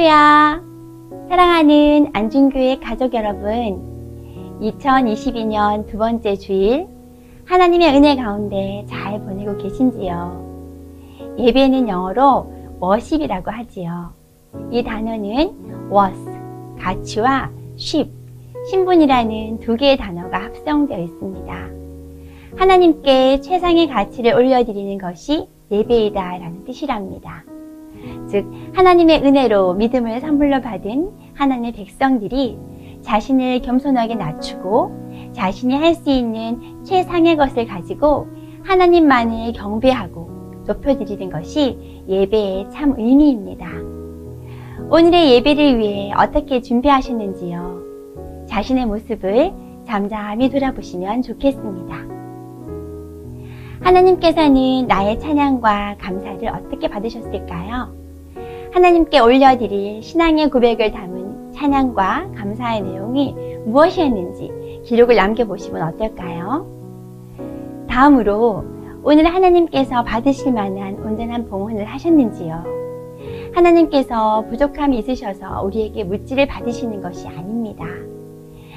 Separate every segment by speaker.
Speaker 1: 할렐루야! 사랑하는 안중교회 가족 여러분, 2022년 두 번째 주일 하나님의 은혜 가운데 잘 보내고 계신지요? 예배는 영어로 worship이라고 하지요. 이 단어는 was, 가치와 ship, 신분이라는 두 개의 단어가 합성되어 있습니다. 하나님께 최상의 가치를 올려드리는 것이 예배이다 라는 뜻이랍니다. 즉 하나님의 은혜로 믿음을 선물로 받은 하나님의 백성들이 자신을 겸손하게 낮추고 자신이 할 수 있는 최상의 것을 가지고 하나님만을 경배하고 높여드리는 것이 예배의 참 의미입니다. 오늘의 예배를 위해 어떻게 준비하셨는지요? 자신의 모습을 잠잠히 돌아보시면 좋겠습니다. 하나님께서는 나의 찬양과 감사를 어떻게 받으셨을까요? 하나님께 올려드릴 신앙의 고백을 담은 찬양과 감사의 내용이 무엇이었는지 기록을 남겨보시면 어떨까요? 다음으로 오늘 하나님께서 받으실 만한 온전한 봉헌을 하셨는지요? 하나님께서 부족함이 있으셔서 우리에게 물질을 받으시는 것이 아닙니다.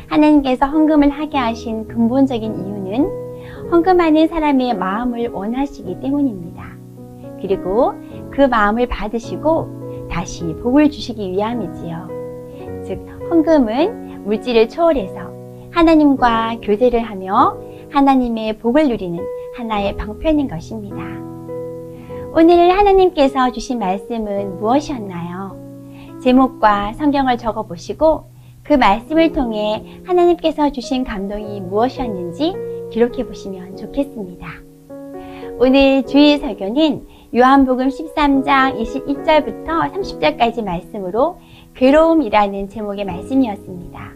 Speaker 1: 하나님께서 헌금을 하게 하신 근본적인 이유는 헌금하는 사람의 마음을 원하시기 때문입니다. 그리고 그 마음을 받으시고 다시 복을 주시기 위함이지요. 즉 헌금은 물질을 초월해서 하나님과 교제를 하며 하나님의 복을 누리는 하나의 방편인 것입니다. 오늘 하나님께서 주신 말씀은 무엇이었나요? 제목과 성경을 적어보시고 그 말씀을 통해 하나님께서 주신 감동이 무엇이었는지 기록해 보시면 좋겠습니다. 오늘 주일 설교는 요한복음 13장 21절부터 30절까지 말씀으로 괴로움이라는 제목의 말씀이었습니다.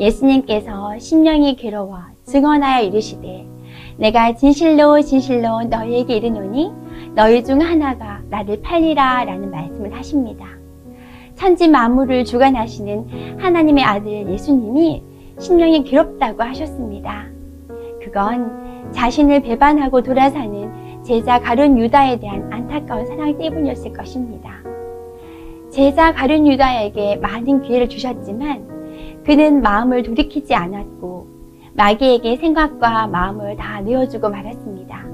Speaker 1: 예수님께서 심령이 괴로워 증언하여 이르시되 내가 진실로 진실로 너희에게 이르노니 너희 중 하나가 나를 팔리라 라는 말씀을 하십니다. 천지 만물을 주관하시는 하나님의 아들 예수님이 심령이 괴롭다고 하셨습니다. 그건 자신을 배반하고 돌아사는 제자 가룟 유다에 대한 안타까운 사랑 때문이었을 것입니다. 제자 가룟 유다에게 많은 기회를 주셨지만 그는 마음을 돌이키지 않았고 마귀에게 생각과 마음을 다 내어주고 말았습니다.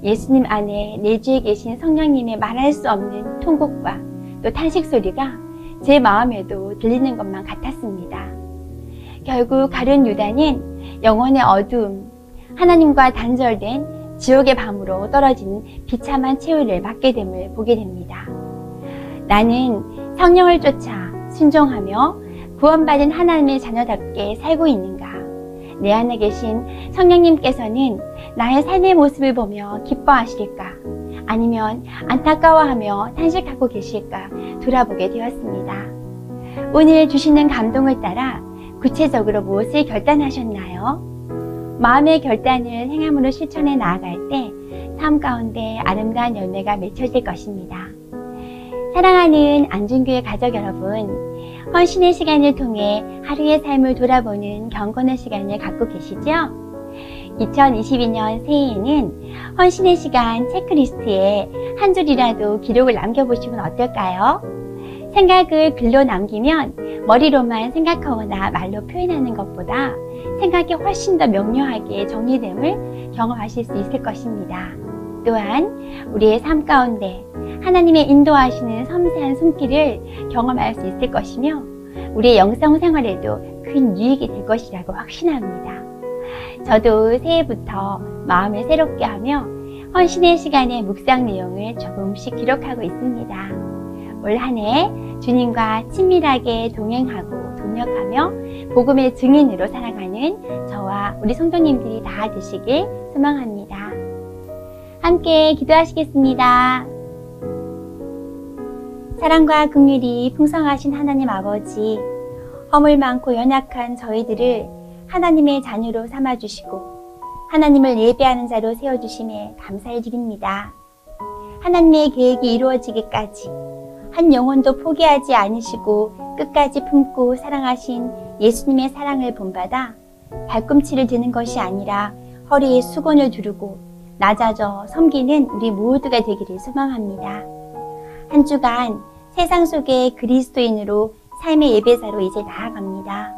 Speaker 1: 예수님 안에 내주에 계신 성령님의 말할 수 없는 통곡과 또 탄식 소리가 제 마음에도 들리는 것만 같았습니다. 결국 가룟 유다는 영혼의 어두움, 하나님과 단절된 지옥의 밤으로 떨어지는 비참한 최후를 맞게 됨을 보게 됩니다. 나는 성령을 쫓아 순종하며 구원받은 하나님의 자녀답게 살고 있는가? 내 안에 계신 성령님께서는 나의 삶의 모습을 보며 기뻐하실까? 아니면 안타까워하며 탄식하고 계실까? 돌아보게 되었습니다. 오늘 주시는 감동을 따라 구체적으로 무엇을 결단하셨나요? 마음의 결단을 행함으로 실천해 나아갈 때 삶 가운데 아름다운 열매가 맺혀질 것입니다. 사랑하는 안중교회 가족 여러분, 헌신의 시간을 통해 하루의 삶을 돌아보는 경건의 시간을 갖고 계시죠? 2022년 새해에는 헌신의 시간 체크리스트에 한 줄이라도 기록을 남겨보시면 어떨까요? 생각을 글로 남기면 머리로만 생각하거나 말로 표현하는 것보다 생각이 훨씬 더 명료하게 정리됨을 경험하실 수 있을 것입니다. 또한 우리의 삶 가운데 하나님의 인도하시는 섬세한 손길을 경험할 수 있을 것이며 우리의 영성 생활에도 큰 유익이 될 것이라고 확신합니다. 저도 새해부터 마음을 새롭게 하며 헌신의 시간의 묵상 내용을 조금씩 기록하고 있습니다. 올 한 해 주님과 친밀하게 동행하고 동역하며 복음의 증인으로 살아가는 저와 우리 성도님들이 다 되시길 소망합니다. 함께 기도하시겠습니다. 사랑과 긍휼이 풍성하신 하나님 아버지, 허물 많고 연약한 저희들을 하나님의 자녀로 삼아주시고 하나님을 예배하는 자로 세워주심에 감사를 드립니다. 하나님의 계획이 이루어지기까지 한 영혼도 포기하지 않으시고 끝까지 품고 사랑하신 예수님의 사랑을 본받아 발꿈치를 드는 것이 아니라 허리에 수건을 두르고 낮아져 섬기는 우리 모두가 되기를 소망합니다. 한 주간 세상 속의 그리스도인으로 삶의 예배자로 이제 나아갑니다.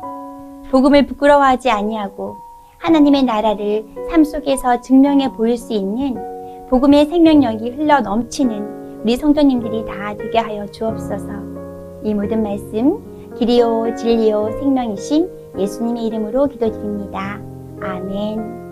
Speaker 1: 복음을 부끄러워하지 아니하고 하나님의 나라를 삶 속에서 증명해 보일 수 있는 복음의 생명력이 흘러 넘치는 우리 성도님들이 다 되게 하여 주옵소서. 이 모든 말씀 길이요 진리요 생명이신 예수님의 이름으로 기도드립니다. 아멘.